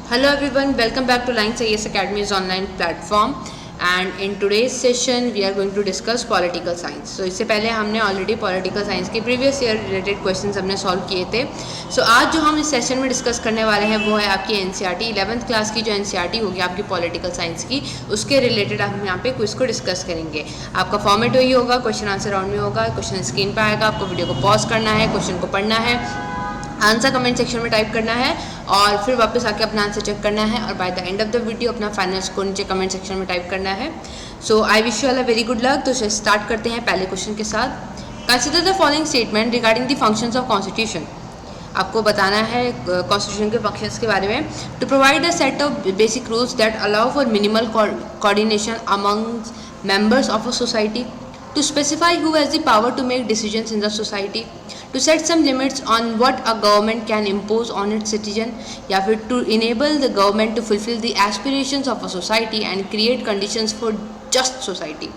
Hello everyone, welcome back to Lines IAS Academy's online platform and in today's session we are going to discuss political science. So इससे पहले हमने already political science के previous year related questions हमने solve किए थे. सो आज जो हम इस सेशन में डिस्कस करने वाले हैं वो है आपकी एनसीईआरटी 11th क्लास की जो एनसीईआरटी होगी आपकी पॉलिटिकल साइंस की, उसके रिलेटेड हम यहाँ पे क्विज को डिस्कस करेंगे. आपका फॉर्मेट वही होगा, क्वेश्चन आंसर राउंड में होगा, क्वेश्चन स्क्रीन पर आएगा, आपको वीडियो को पॉज करना है, क्वेश्चन को पढ़ना है, आंसर कमेंट सेक्शन में टाइप करना है और फिर वापस आके अपना आंसर चेक करना है और by the end of the video अपना फाइनल स्कोर नीचे कमेंट सेक्शन में टाइप करना है. So I wish you all a very good luck. तो स्टार्ट करते हैं पहले क्वेश्चन के साथ. Consider the following statement regarding the functions of constitution. आपको बताना है कॉन्स्टिट्यूशन के फंक्शंस के बारे में. To provide a set of basic rules that allow for minimal coordination among members of a society. To specify who has the power to make decisions in the society, to set some limits on what a government can impose on its citizen, या फिर to enable the government to fulfill the aspirations of a society and create conditions for just society.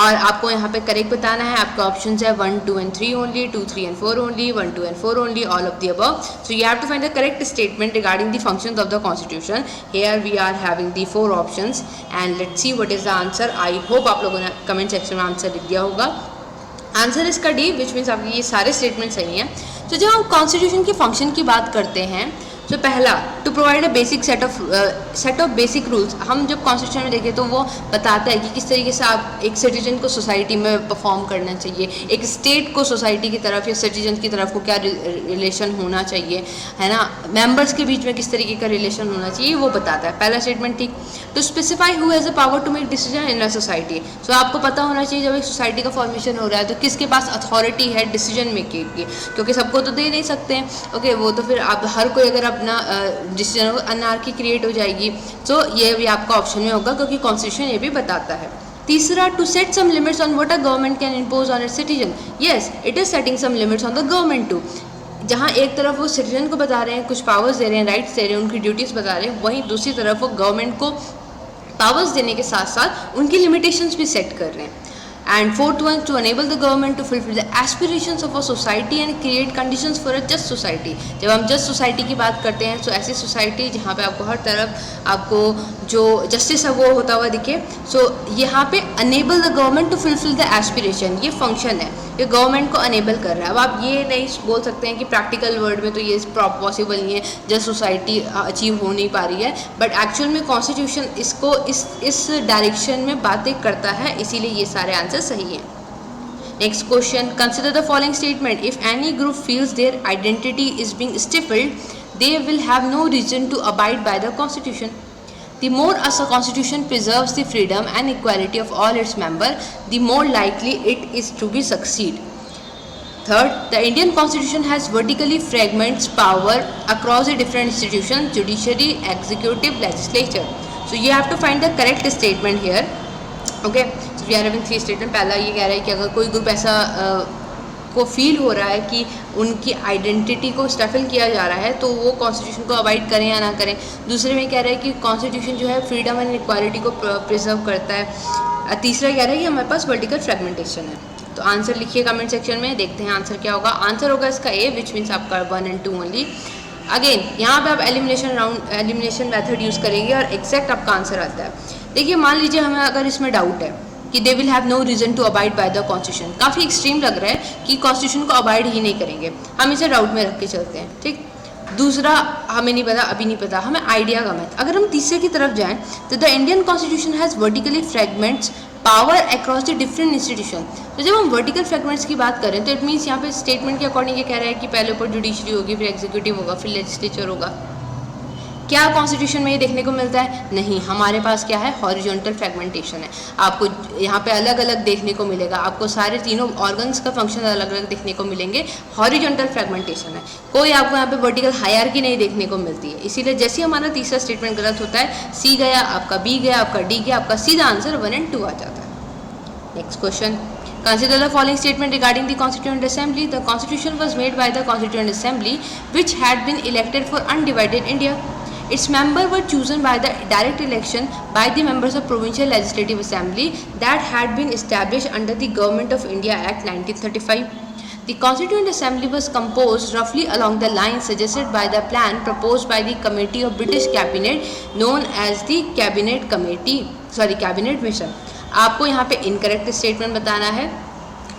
और आपको यहाँ पे correct बताना है. आपका option है 1, 2 and 3 only, 2, 3 and 4 only, 1, 2 and 4 only, all of the above. So you have to find the correct statement regarding the functions of the constitution. Here we are having the 4 options and let's see what is the answer. I hope आप लोगों ने comment section में answer लिख दिया होगा. Answer इसका D, which means आपके ये सारे स्टेटमेंट सही हैं. तो जब हम कॉन्स्टिट्यूशन के फंक्शन की बात करते हैं तो पहला to provide a basic set of basic rules. हम जब कॉन्स्टिट्यूशन में देखें तो वो बताता है कि किस तरीके से आप एक सिटीजन को सोसाइटी में परफॉर्म करना चाहिए, एक स्टेट को सोसाइटी की तरफ या सिटीजन की तरफ को क्या रिलेशन होना चाहिए, है ना, मेंबर्स के बीच में किस तरीके का रिलेशन होना चाहिए, वो बताता है. पहला स्टेटमेंट ठीक. To specify who has the power to make decision in a society. So आपको पता होना चाहिए जब एक सोसाइटी का फॉर्मेशन हो रहा है तो किसके पास अथॉरिटी है डिसीजन मेकिंग की, क्योंकि सबको तो दे नहीं सकते हैं. ओके, वो तो फिर आप हर कोई अगर अपना डिसीजन अनार्की क्रिएट हो जाएगी. तो ये भी आपका ऑप्शन में होगा क्योंकि कॉन्स्टिट्यूशन ये भी बताता है. तीसरा, to set some limits on what a government can impose on its citizen. Yes, it is setting some limits on the government too. जहाँ एक तरफ वो सिटीजन को बता रहे हैं, कुछ पावर्स दे रहे हैं, राइट्स दे रहे हैं, उनकी ड्यूटीज़ बता रहे हैं, वहीं दूसरी तरफ वो गवर्नमेंट को पावर्स देने के साथ साथ उनकी लिमिटेशंस भी सेट कर रहे हैं. And fourth one, to enable the government to fulfill the aspirations of a society and create conditions for a just society. जब हम just society की बात करते हैं तो ऐसी सोसाइटी जहाँ पे आपको हर तरफ आपको जो जस्टिस है वो होता हुआ दिखे. सो यहाँ पे enable the government to fulfill the aspiration, ये फंक्शन है, ये गवर्नमेंट को अनेबल कर रहा है. अब आप ये नहीं बोल सकते हैं कि प्रैक्टिकल वर्ड में तो ये पॉसिबल नहीं है, जस्ट सोसाइटी अचीव हो नहीं पा रही है, बट एक्चुअल में कॉन्स्टिट्यूशन इसको इस डायरेक्शन में बातें करता है, इसीलिए ये सारे आंसर सही है. Next question, consider the following statement. If any group feels their identity is being stifled, they will have no reason to abide by the constitution. The more a constitution preserves the freedom and equality of all its members, the more likely it is to be succeed. Third, the Indian constitution has vertically fragments power across the different institutions, judiciary, executive, legislature. So you have to find the correct statement here. Okay, so we are having 3 statement. पहला ये कह रहा है कि अगर कोई group ऐसा को फील हो रहा है कि उनकी आइडेंटिटी को स्टफल किया जा रहा है तो वो कॉन्स्टिट्यूशन को अवॉइड करें या ना करें. दूसरे में कह रहा है कि कॉन्स्टिट्यूशन जो है फ्रीडम एंड इक्वालिटी को प्रिजर्व करता है. तीसरा कह रहा है कि हमारे पास वर्टिकल फ्रेगमेंटेशन है. तो आंसर लिखिए कमेंट सेक्शन में, देखते हैं आंसर क्या होगा. आंसर होगा इसका ए, विच मीन्स आपका 1 and 2 ओनली. अगेन यहाँ पे आप एलिमिनेशन मेथड यूज़ करेंगे और एग्जैक्ट आपका आंसर आता है. देखिए, मान लीजिए हमें अगर इसमें डाउट है कि they will have no reason to abide by the constitution, काफ़ी एक्सट्रीम लग रहा है कि कॉन्स्टिट्यूशन को अबाइड ही नहीं करेंगे, हम इसे डाउट में रख के चलते हैं. ठीक. दूसरा, हमें नहीं पता, अभी नहीं पता, हमें आइडिया कम है. अगर हम तीसरे की तरफ जाएं तो the Indian constitution has vertically fragments power across the different institution. तो जब हम वर्टिकल फ्रेगमेंट्स की बात करें तो इट मीन्स यहाँ पे स्टेटमेंट के अकॉर्डिंग ये कह रहा है कि पहले ऊपर जुडिशरी होगी, फिर एग्जीक्यूटिव होगा, फिर लेजिस्लेचर होगा. क्या कॉन्स्टिट्यूशन में ये देखने को मिलता है? नहीं, हमारे पास क्या है, हॉरिजॉन्टल फ्रेगमेंटेशन है. आपको यहाँ पे अलग अलग देखने को मिलेगा, आपको सारे तीनों ऑर्गन्स का फंक्शन अलग अलग देखने को मिलेंगे. हॉरिजॉन्टल फ्रेगमेंटेशन है, कोई आपको यहाँ पे वर्टिकल हायरार्की नहीं देखने को मिलती है. इसीलिए जैसे हमारा तीसरा स्टेटमेंट गलत होता है, सी गया, आपका बी गया, आपका डी गया, आपका सीधा आंसर 1 and 2 आ जाता है. Next question, consider the following statement regarding the Constituent Assembly. The Constitution was made by the Constituent Assembly, which had been elected for undivided India. Its members were chosen by the direct election by the members of Provincial Legislative Assembly that had been established under the Government of India Act 1935. The Constituent Assembly was composed roughly along the lines suggested by the plan proposed by the Committee of British Cabinet known as the Cabinet Mission. आपको यहाँ पे incorrect statement बताना है.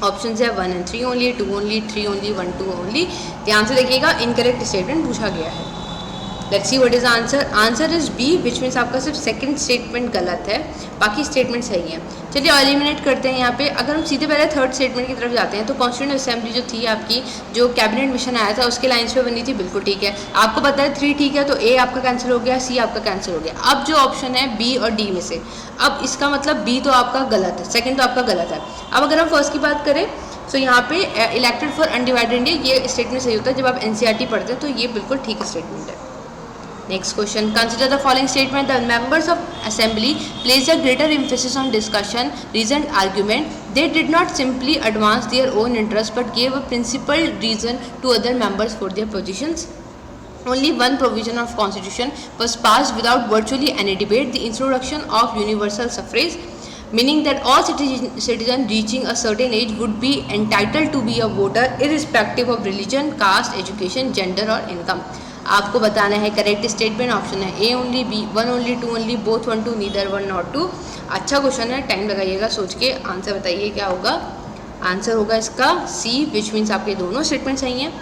Option है 1 and 3 only, 2 only, 3 only, 1 2 only. ध्यान से देखिएगा, incorrect statement पूछा गया है. Let's see what is answer. Answer is B, which means आपका सिर्फ सेकंड स्टेटमेंट गलत है, बाकी स्टेटमेंट सही है. चलिए एलिमिनेट करते हैं यहाँ पे. अगर हम सीधे पहले थर्ड स्टेटमेंट की तरफ जाते हैं तो कॉन्स्टिट्यूएंट असेंबली जो थी आपकी, जो कैबिनेट मिशन आया था उसके लाइन्स पे बनी थी, बिल्कुल ठीक है. आपको पता है 3 ठीक है, तो ए आपका कैंसिल हो गया, सी आपका कैंसिल हो गया. अब जो ऑप्शन है बी और डी में से, अब इसका मतलब बी तो आपका गलत है, सेकेंड तो आपका गलत है. अब अगर हम फर्स्ट की बात करें तो यहाँ पे इलेक्टेड फॉर अनडिवाइडेड इंडिया, ये स्टेटमेंट सही होता है. जब आप एनसीईआरटी पढ़ते हैं तो ये बिल्कुल ठीक स्टेटमेंट है. Next question. Consider the following statement. The members of assembly placed a greater emphasis on discussion, reasoned argument. They did not simply advance their own interests but gave a principled reason to other members for their positions. Only one provision of constitution was passed without virtually any debate, the introduction of universal suffrage, meaning that all citizens reaching a certain age would be entitled to be a voter irrespective of religion, caste, education, gender or income. आपको बताना है correct statement. Option है A only, B 1 only, 2 only, both 1 2, neither 1 not 2. अच्छा question है, time लगाइएगा, सोच के answer बताइए क्या होगा. आंसर होगा इसका सी, विच मीन्स आपके दोनों स्टेटमेंट सही हैं.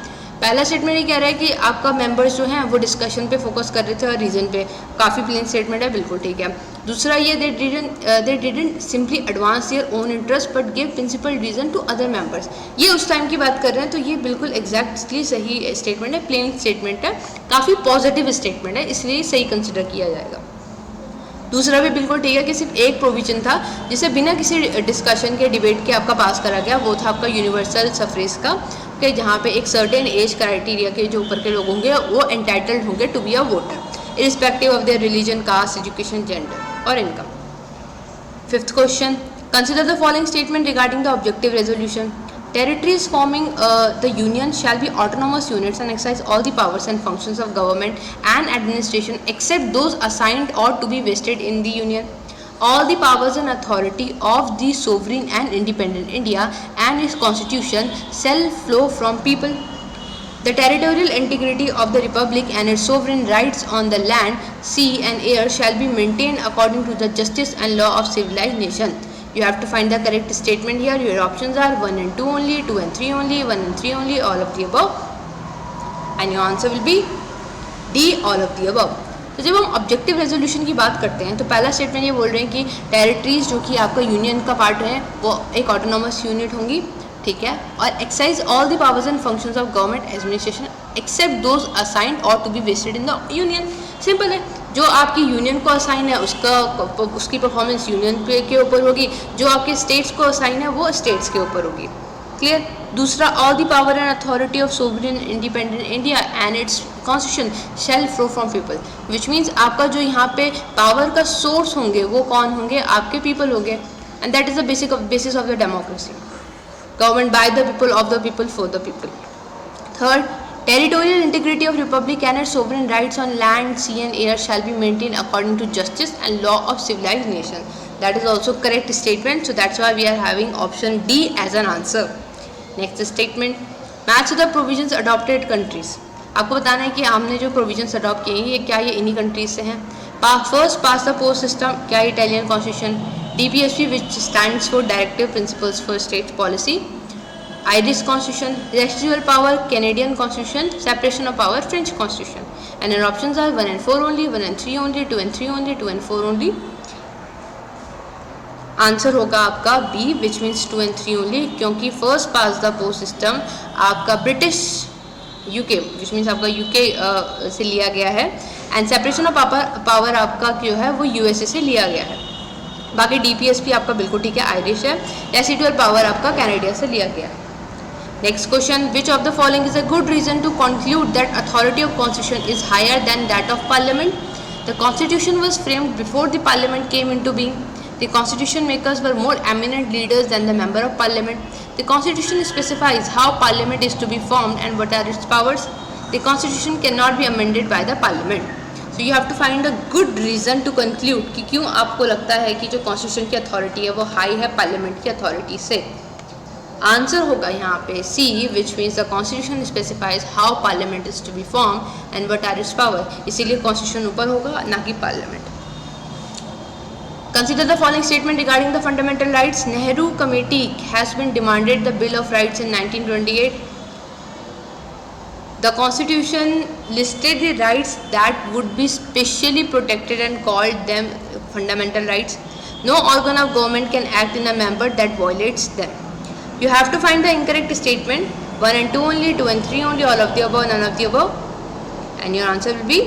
पहला स्टेटमेंट ये कह रहा है कि आपका मेंबर्स जो हैं वो डिस्कशन पे फोकस कर रहे थे और रीजन पे, काफ़ी प्लेन स्टेटमेंट है, बिल्कुल ठीक है. दूसरा ये they didn't simply advance their own interest but give principle reason to other members. ये उस टाइम की बात कर रहे हैं, तो ये बिल्कुल एग्जैक्टली सही स्टेटमेंट है, प्लेन स्टेटमेंट है, काफ़ी पॉजिटिव स्टेटमेंट है, इसलिए सही कंसिडर किया जाएगा. दूसरा भी बिल्कुल ठीक है कि सिर्फ एक प्रोविजन था जिसे बिना किसी डिस्कशन के, डिबेट के आपका पास करा गया, वो था आपका यूनिवर्सल सफरेज का, कि जहाँ पे एक सर्टेन एज क्राइटेरिया के जो ऊपर के लोग होंगे वो एंटाइटल्ड होंगे to be a voter irrespective of their religion, caste, education, gender और income. Fifth question. Consider the following statement regarding the objective resolution. Territories forming the union shall be autonomous units and exercise all the powers and functions of government and administration except those assigned or to be vested in the union. All the powers and authority of the sovereign and independent India and its constitution shall flow from people. The territorial integrity of the republic and its sovereign rights on the land, sea and air shall be maintained according to the justice and law of civilized nation. You have to find the correct statement here. Your options are 1 and 2 only, 2 and 3 only, 1 and 3 only, all of the above. And your answer will be D, all of the above. तो जब हम objective resolution की बात करते हैं तो पहला statement ये बोल रहे हैं कि टेरिटरीज जो कि आपका यूनियन का पार्ट है वो एक ऑटोनॉमस यूनिट होंगी, ठीक है, और exercise all the powers and functions of government administration except those assigned और to be vested in the union. Simple है, जो आपकी यूनियन को असाइन है उसकी परफॉर्मेंस यूनियन पे के ऊपर होगी, जो आपके स्टेट्स को असाइन है वो स्टेट्स के ऊपर होगी. क्लियर. दूसरा, all the power and authority of sovereign independent India and its constitution shall flow from people, which means आपका जो यहाँ पे पावर का सोर्स होंगे वो कौन होंगे, आपके पीपल होंगे, and that is the basis of the democracy. Government by the people, of the people, for the people. Third, territorial integrity of republic and its sovereign rights on land, sea and air shall be maintained according to justice and law of civilized nation. That is also correct statement, so that's why we are having option D as an answer. Next statement, match the provisions adopted countries. आपको बताना है कि हमने जो provisions adopt किए हैं ये क्या ये इन्हीं countries से हैं. First, pass the post system, क्या Italian constitution. DPSP, which stands for Directive Principles for State Policy. Irish Constitution, residual power, Canadian Constitution, separation of power, French Constitution. And your options are 1 and 4 only, 1 and 3 only, 2 and 3 only, 2 and 4 only. Answer होगा आपका B, which means 2 and 3 only, क्योंकि first past the post system आपका British UK, which means आपका UK से लिया गया है, and separation of power आपका जो है वो USA से लिया गया है. बाकी DPSP आपका बिल्कुल ठीक है, आयरिश है. रेसिडुअल पावर आपका कनाडा से लिया गया है. Next question, which of the following is a good reason to conclude that authority of constitution is higher than that of parliament? The constitution was framed before the parliament came into being. The constitution makers were more eminent leaders than the member of parliament. The constitution specifies how parliament is to be formed and what are its powers. The constitution cannot be amended by the parliament. So you have to find a good reason to conclude कि क्यों आपको लगता है कि जो constitution की authority है वो high है parliament की authority से. आंसर होगा यहाँ पे C, which means the constitution specifies how parliament is to be form and what are its power, इसीलिए कॉन्स्टिट्यूशन ऊपर होगा ना कि parliament. Consider the following statement regarding the fundamental rights. Nehru Committee has been demanded the Bill of Rights in 1928. The Constitution listed the rights that would be specially protected and called them fundamental rights. No organ of government can act in a member that violates them. You have to find the incorrect statement. 1 and 2 only, 2 and 3 only, all of the above, none of the above. And your answer will be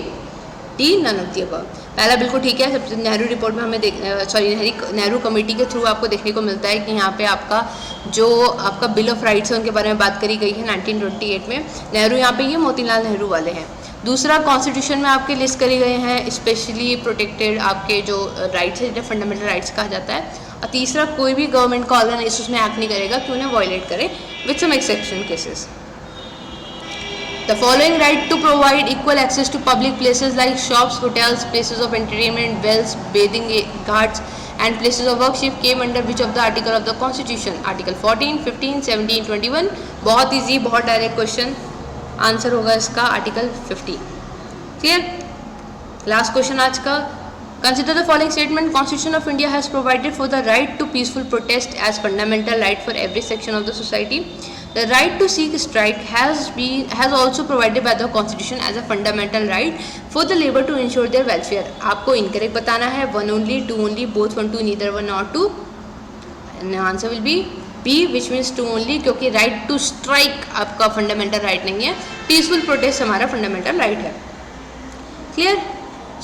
D, none of the above. पहला बिल्कुल ठीक है। सबसे Nehru report में हमें Nehru committee के through आपको देखने को मिलता है कि यहाँ पे आपका बिल ऑफ राइट्स है उनके बारे में बात करी गई है 1928 में। नेहरू यहाँ पे ये मोतीलाल नेहरू वाले हैं। दूसरा, कॉन्स्टिट्यूशन में आपके लिस्ट करे गए हैं स्पेशली प्रोटेक्टेड आपके जो राइट्स है, जो फंडामेंटल राइट्स कहा जाता है। और तीसरा, कोई भी गवर्नमेंट का ऑर्गन उसमें एक्ट नहीं करेगा कि उन्हें वायलेट करे, with some exception cases. The following right to provide equal access to public places like shops, hotels, places of entertainment, wells, bathing ghats and places of worship came under which of the article of the Constitution? Article 14, 15, 17, 21. बहुत easy, बहुत direct question. Answer होगा इसका article 50। Clear? Last question आज का। Consider the following statement. Constitution of India has provided for the right to peaceful protest as fundamental right for every section of the society. The right to seek strike has also provided by the Constitution as a fundamental right for the labor to ensure their welfare. आपको incorrect बताना है, 1 only, 2 only, both 1, 2, neither 1 nor 2. And the answer will be B, which means 2 only, क्योंकि right to strike आपका fundamental right नहीं है, peaceful protest हमारा fundamental right है। Clear?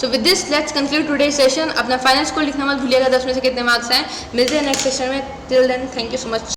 So with this let's conclude today's session. अपना final score लिखना मत भूलिएगा, 10 में से कितने मार्क्स हैं। मिलते हैं नेक्स्ट सेशन में। Till then, thank you so much.